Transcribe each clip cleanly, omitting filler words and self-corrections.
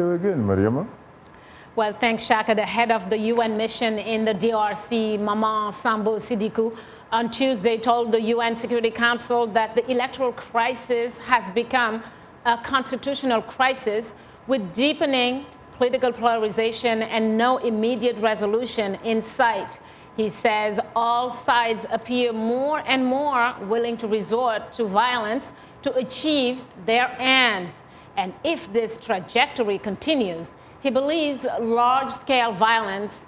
Again, Mariama. Well, thanks, Shaka. The head of the UN mission in the DRC, Maman Sambo Sidikou, on Tuesday told the UN Security Council that the electoral crisis has become a constitutional crisis with deepening political polarization and no immediate resolution in sight. He says all sides appear more and more willing to resort to violence to achieve their ends. And if this trajectory continues, he believes large-scale violence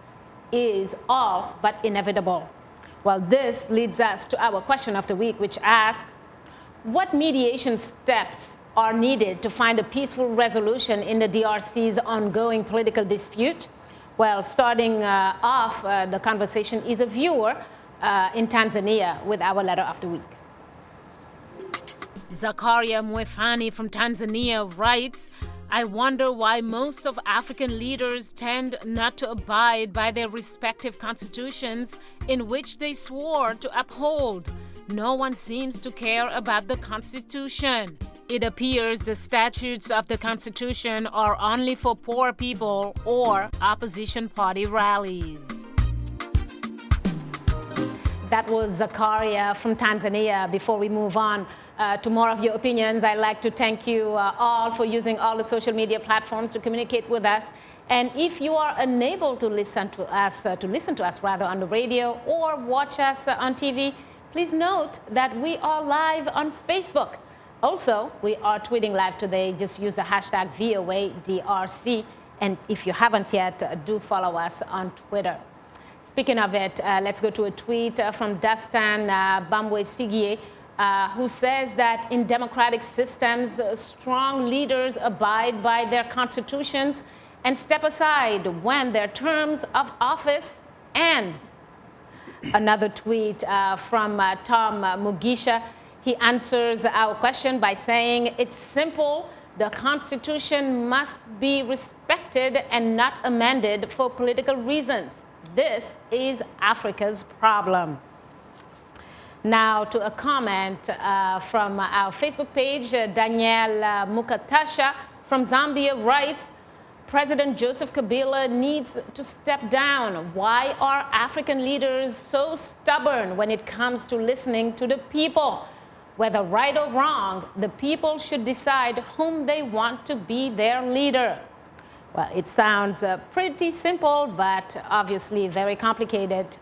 is all but inevitable. Well, this leads us to our question of the week, which asks, what mediation steps are needed to find a peaceful resolution in the DRC's ongoing political dispute? Well, starting off the conversation is a viewer in Tanzania with our letter of the week. Zakaria Mwefani from Tanzania writes, I wonder why most of African leaders tend not to abide by their respective constitutions in which they swore to uphold. No one seems to care about the Constitution. It appears the statutes of the Constitution are only for poor people or opposition party rallies. That was Zakaria from Tanzania. Before we move on to more of your opinions, I'd like to thank you all for using all the social media platforms to communicate with us. And if you are unable to listen to us on the radio or watch us on TV, please note that we are live on Facebook. Also, we are tweeting live today. Just use the hashtag #VOADRC. And if you haven't yet, do follow us on Twitter. Speaking of it, let's go to a tweet from Dastan Bambwe Sigie, who says that in democratic systems, strong leaders abide by their constitutions and step aside when their terms of office ends. Another tweet from Tom Mugisha. He answers our question by saying, it's simple. The Constitution must be respected and not amended for political reasons. This is Africa's problem. Now to a comment from our Facebook page, Danielle Mukatasha from Zambia writes, President Joseph Kabila needs to step down. Why are African leaders so stubborn when it comes to listening to the people? Whether right or wrong, the people should decide whom they want to be their leader. Well, it sounds pretty simple, but obviously very complicated.